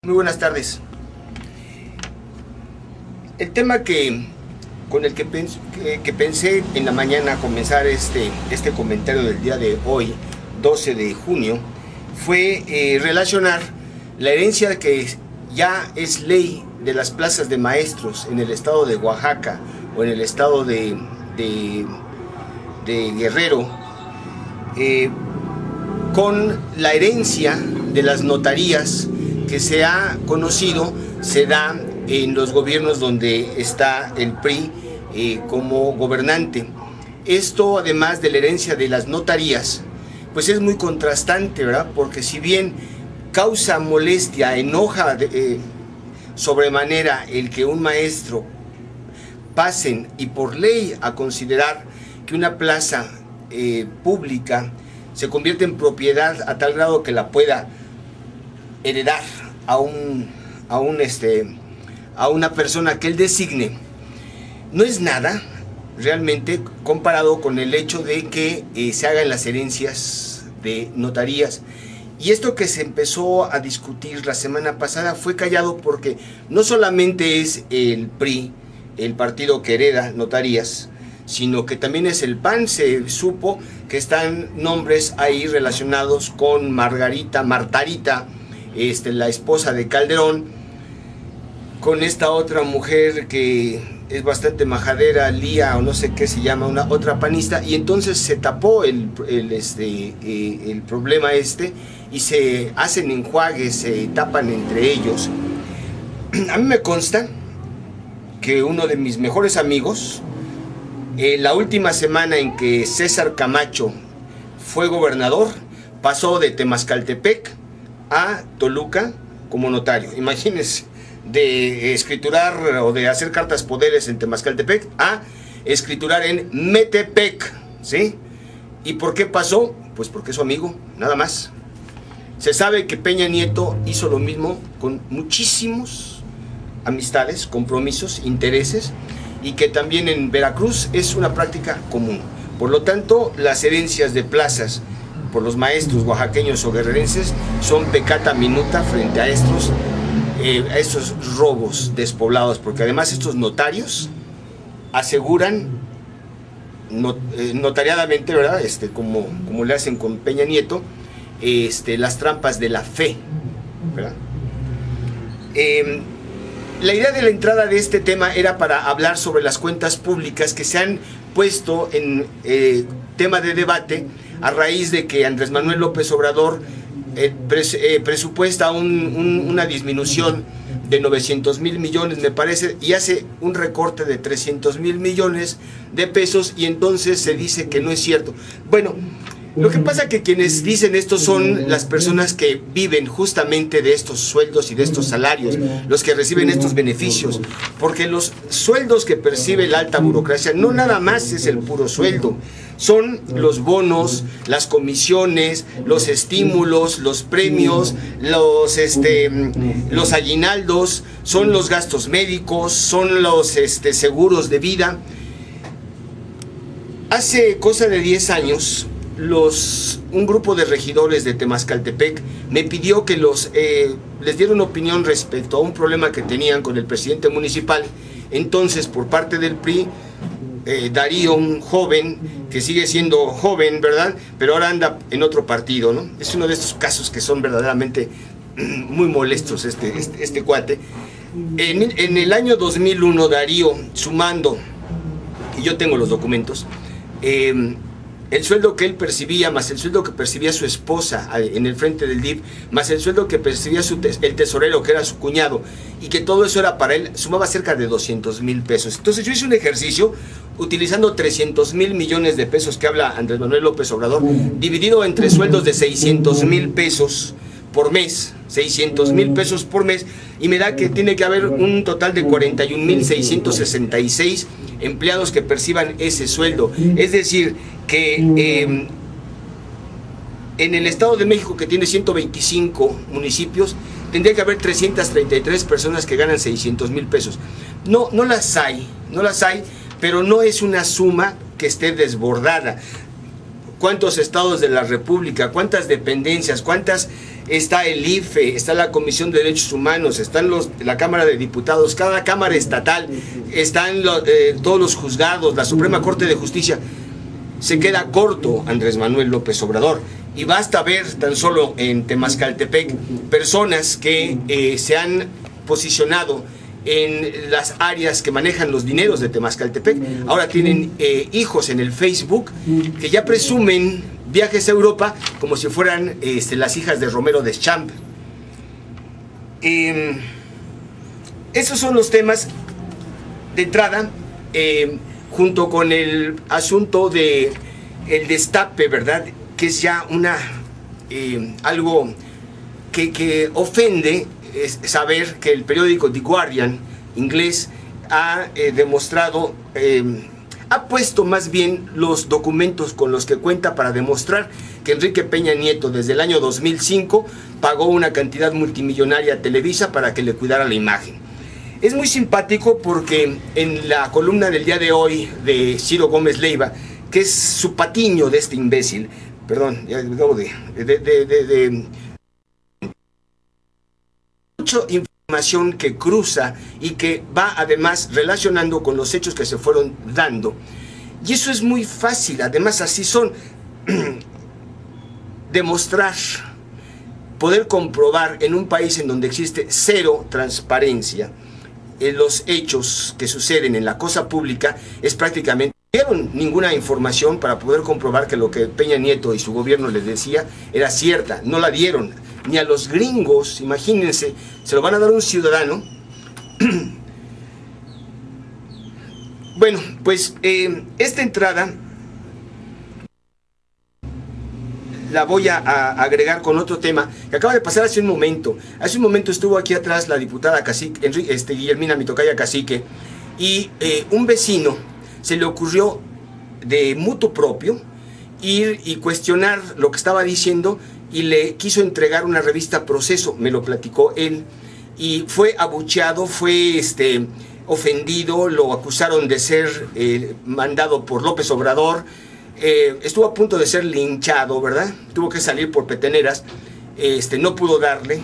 Muy buenas tardes. El tema con el que pensé en la mañana comenzar este comentario del día de hoy, 12 de junio, fue relacionar la herencia que ya es ley de las plazas de maestros en el estado de Oaxaca o en el estado de Guerrero, con la herencia de las notarías que se ha conocido, se da en los gobiernos donde está el PRI como gobernante. Esto, además de la herencia de las notarías, pues es muy contrastante, ¿verdad? Porque si bien causa molestia, enoja sobremanera el que un maestro pasen y por ley a considerar que una plaza pública se convierte en propiedad a tal grado que la pueda heredar a una persona que él designe, no es nada realmente comparado con el hecho de que se hagan las herencias de notarías. Y esto que se empezó a discutir la semana pasada fue callado porque no solamente es el PRI, el partido que hereda notarías, sino que también es el PAN. Se supo que están nombres ahí relacionados con Martarita, la esposa de Calderón, con esta otra mujer que es bastante majadera, Lía o no sé qué se llama, otra panista, y entonces se tapó el problema y se hacen enjuagues, se tapan entre ellos. A mí me consta que uno de mis mejores amigos, la última semana en que César Camacho fue gobernador, pasó de Temascaltepec a Toluca como notario. Imagínense, de escriturar o de hacer cartas poderes en Temascaltepec a escriturar en Metepec, ¿sí? ¿Y por qué pasó? Pues porque es su amigo, nada más. Se sabe que Peña Nieto hizo lo mismo con muchísimos amistades, compromisos, intereses, y que también en Veracruz es una práctica común. Por lo tanto, las herencias de plazas por los maestros oaxaqueños o guerrerenses son peccata minuta frente a estos robos despoblados, porque además estos notarios aseguran notariadamente, ¿verdad? Como le hacen con Peña Nieto, las trampas de la fe, ¿verdad? La idea de la entrada de este tema era para hablar sobre las cuentas públicas que se han puesto en tema de debate a raíz de que Andrés Manuel López Obrador presupuesta una disminución de 900,000 millones, me parece, y hace un recorte de 300,000 millones de pesos, y entonces se dice que no es cierto. Bueno, lo que pasa es que quienes dicen esto son las personas que viven justamente de estos sueldos y de estos salarios, los que reciben estos beneficios, porque los sueldos que percibe la alta burocracia no nada más es el puro sueldo, son los bonos, las comisiones, los estímulos, los premios, los aguinaldos, son los gastos médicos, son los seguros de vida. Hace cosa de 10 años, un grupo de regidores de Temascaltepec me pidió que les diera una opinión respecto a un problema que tenían con el presidente municipal. Entonces, por parte del PRI, Darío, un joven que sigue siendo joven, ¿verdad? Pero ahora anda en otro partido, ¿no? Es uno de estos casos que son verdaderamente muy molestos, este cuate. En el año 2001, Darío, sumando, y yo tengo los documentos, el sueldo que él percibía, más el sueldo que percibía su esposa en el frente del DIF, más el sueldo que percibía el tesorero, que era su cuñado, y que todo eso era para él, sumaba cerca de 200,000 pesos. Entonces yo hice un ejercicio utilizando 300,000 millones de pesos que habla Andrés Manuel López Obrador, dividido entre sueldos de 600,000 pesos por mes, 600,000 pesos por mes, y me da que tiene que haber un total de 41,666 empleados que perciban ese sueldo. Es decir, que en el Estado de México, que tiene 125 municipios, tendría que haber 333 personas que ganan 600,000 pesos. No las hay, pero no es una suma que esté desbordada. ¿Cuántos estados de la República, cuántas dependencias, cuántas está el IFE, está la Comisión de Derechos Humanos, están la Cámara de Diputados, cada cámara estatal, están todos los juzgados, la Suprema Corte de Justicia. Se queda corto Andrés Manuel López Obrador, y basta ver tan solo en Temascaltepec personas que se han posicionado en las áreas que manejan los dineros de Temascaltepec. Ahora tienen hijos en el Facebook que ya presumen viajes a Europa como si fueran las hijas de Romero Deschamps. Esos son los temas de entrada, junto con el asunto de el destape, ¿verdad? Que es ya algo que ofende, es saber que el periódico The Guardian inglés ha demostrado, ha puesto más bien los documentos con los que cuenta para demostrar que Enrique Peña Nieto desde el año 2005 pagó una cantidad multimillonaria a Televisa para que le cuidara la imagen. Es muy simpático porque en la columna del día de hoy de Ciro Gómez Leiva, que es su patiño de este imbécil, perdón, ya acabo de mucha información que cruza y que va además relacionando con los hechos que se fueron dando. Y eso es muy fácil, además así son. Demostrar, poder comprobar en un país en donde existe cero transparencia en los hechos que suceden en la cosa pública, es prácticamente... No dieron ninguna información para poder comprobar que lo que Peña Nieto y su gobierno les decía era cierta. No la dieron, ni a los gringos, imagínense, se lo van a dar a un ciudadano. Bueno, pues esta entrada la voy a agregar con otro tema que acaba de pasar hace un momento. Hace un momento estuvo aquí atrás la diputada Cacique, Guillermina Mitocaya Cacique, y un vecino se le ocurrió de mutuo propio ir y cuestionar lo que estaba diciendo y le quiso entregar una revista Proceso, me lo platicó él, y fue abucheado, fue ofendido, lo acusaron de ser mandado por López Obrador, estuvo a punto de ser linchado, ¿verdad? Tuvo que salir por peteneras, no pudo darle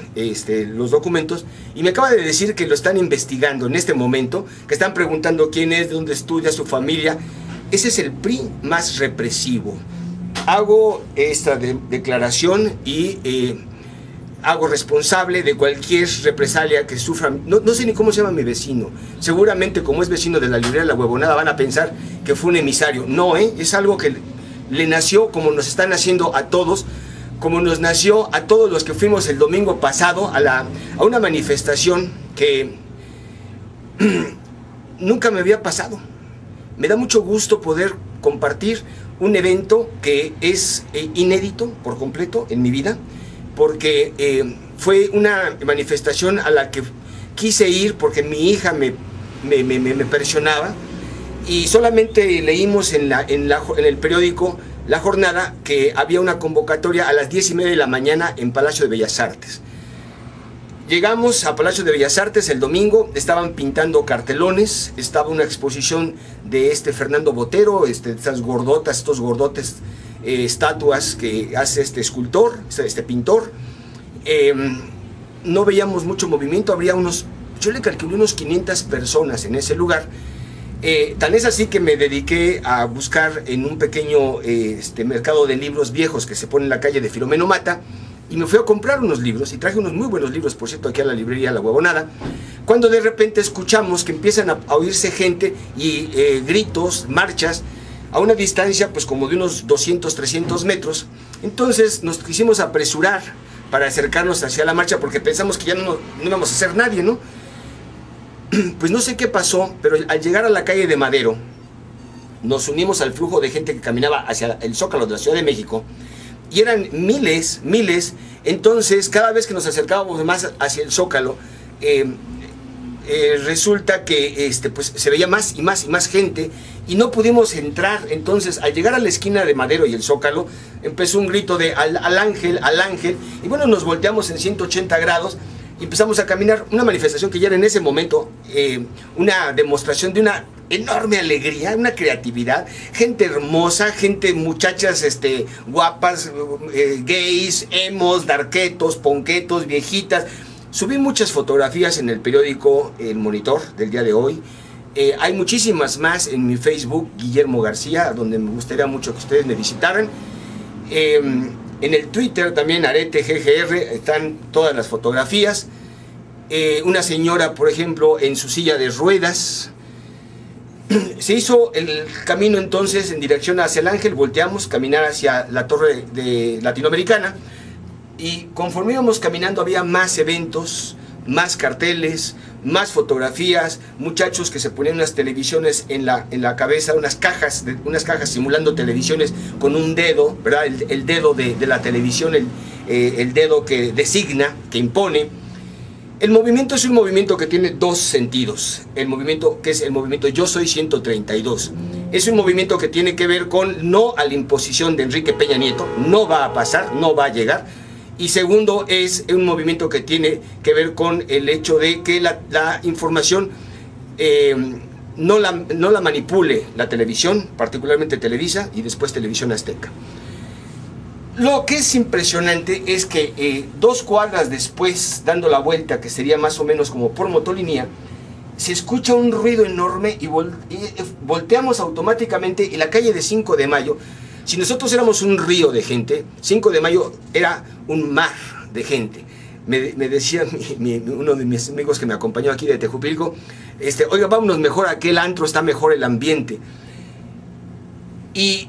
los documentos, y me acaba de decir que lo están investigando en este momento, que están preguntando quién es, de dónde estudia, su familia. Ese es el PRI más represivo. Hago esta declaración y hago responsable de cualquier represalia que sufra. No sé ni cómo se llama mi vecino. Seguramente, como es vecino de la librería La Huevonada, van a pensar que fue un emisario. No, es algo que le nació, como nos están haciendo a todos, como nos nació a todos los que fuimos el domingo pasado a una manifestación que nunca me había pasado. Me da mucho gusto poder compartir un evento que es inédito por completo en mi vida, porque fue una manifestación a la que quise ir porque mi hija me presionaba, y solamente leímos en el periódico La Jornada que había una convocatoria a las 10:30 de la mañana en Palacio de Bellas Artes. Llegamos a Palacio de Bellas Artes el domingo, estaban pintando cartelones, estaba una exposición de Fernando Botero, estas gordotas, estos gordotes, estatuas que hace este escultor, este pintor. No veíamos mucho movimiento, habría yo le calculé unos 500 personas en ese lugar. Tan es así que me dediqué a buscar en un pequeño mercado de libros viejos que se pone en la calle de Filomeno Mata, y me fui a comprar unos libros, y traje unos muy buenos libros, por cierto, aquí a la librería La Huevonada, cuando de repente escuchamos que empiezan a oírse gente y gritos, marchas, a una distancia pues como de unos 200, 300 metros. Entonces nos quisimos apresurar para acercarnos hacia la marcha, porque pensamos que ya no íbamos a hacer nadie, ¿no? Pues no sé qué pasó, pero al llegar a la calle de Madero, nos unimos al flujo de gente que caminaba hacia el Zócalo de la Ciudad de México, y eran miles. Entonces cada vez que nos acercábamos más hacia el Zócalo, resulta que pues se veía más y más gente, y no pudimos entrar. Entonces al llegar a la esquina de Madero y el Zócalo, empezó un grito de al ángel, y bueno, nos volteamos en 180 grados y empezamos a caminar. Una manifestación que ya era en ese momento una demostración de una enorme alegría, una creatividad, gente hermosa, gente, muchachas guapas, gays, emos, darquetos, ponquetos, viejitas. Subí muchas fotografías en el periódico El Monitor del día de hoy. Hay muchísimas más en mi Facebook, Guillermo García, donde me gustaría mucho que ustedes me visitaran. En el Twitter también, Arete GGR, están todas las fotografías. Una señora, por ejemplo, en su silla de ruedas. Se hizo el camino entonces en dirección hacia el Ángel, volteamos, caminar hacia la Torre de Latinoamericana, y conforme íbamos caminando había más eventos, más carteles, más fotografías, muchachos que se ponían unas televisiones en la cabeza, unas cajas simulando televisiones con un dedo, ¿verdad? El dedo de la televisión, el dedo que designa, que impone. El movimiento es un movimiento que tiene dos sentidos. El movimiento que es el movimiento Yo Soy 132. Es un movimiento que tiene que ver con no a la imposición de Enrique Peña Nieto, no va a pasar, no va a llegar. Y segundo, es un movimiento que tiene que ver con el hecho de que la información no la manipule la televisión, particularmente Televisa y después Televisión Azteca. Lo que es impresionante es que 2 cuadras después, dando la vuelta, que sería más o menos como por motolinía, se escucha un ruido enorme y volteamos automáticamente, y la calle de 5 de Mayo, si nosotros éramos un río de gente, 5 de Mayo era un mar de gente. Me decía uno de mis amigos que me acompañó aquí de Tejupilco, oiga, vámonos mejor a aquel antro, está mejor el ambiente. Y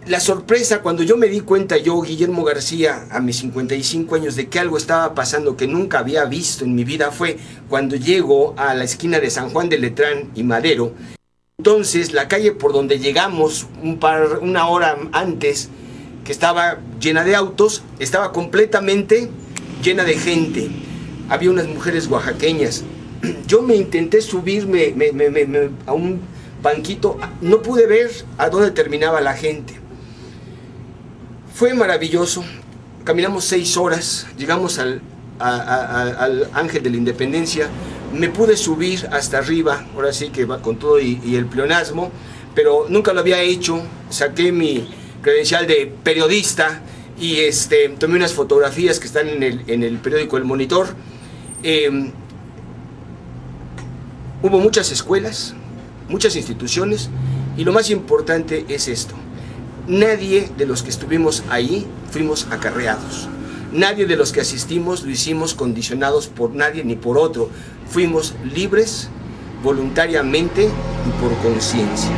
la sorpresa, cuando yo me di cuenta, yo, Guillermo García, a mis 55 años, de que algo estaba pasando que nunca había visto en mi vida, fue cuando llego a la esquina de San Juan de Letrán y Madero. Entonces, la calle por donde llegamos una hora antes, que estaba llena de autos, estaba completamente llena de gente. Había unas mujeres oaxaqueñas. Yo me intenté subirme a un banquito, no pude ver a dónde terminaba la gente. Fue maravilloso, caminamos 6 horas, llegamos al Ángel de la Independencia, me pude subir hasta arriba, ahora sí que va con todo y el pleonasmo, pero nunca lo había hecho. Saqué mi credencial de periodista y tomé unas fotografías que están en el periódico El Monitor. Hubo muchas escuelas, muchas instituciones, y lo más importante es esto: nadie de los que estuvimos ahí fuimos acarreados. Nadie de los que asistimos lo hicimos condicionados por nadie ni por otro. Fuimos libres, voluntariamente y por conciencia.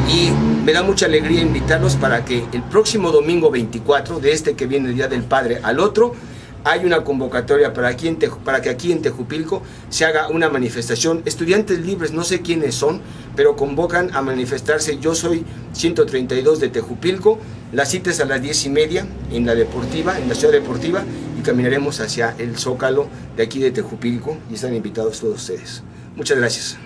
Y me da mucha alegría invitarlos para que el próximo domingo 24, de que viene el Día del Padre al otro, hay una convocatoria para que aquí en Tejupilco se haga una manifestación. Estudiantes libres, no sé quiénes son, pero convocan a manifestarse. Yo Soy 132 de Tejupilco. La cita es a las 10:30 en la deportiva, en la ciudad deportiva, y caminaremos hacia el Zócalo de aquí de Tejupilco, y están invitados todos ustedes. Muchas gracias.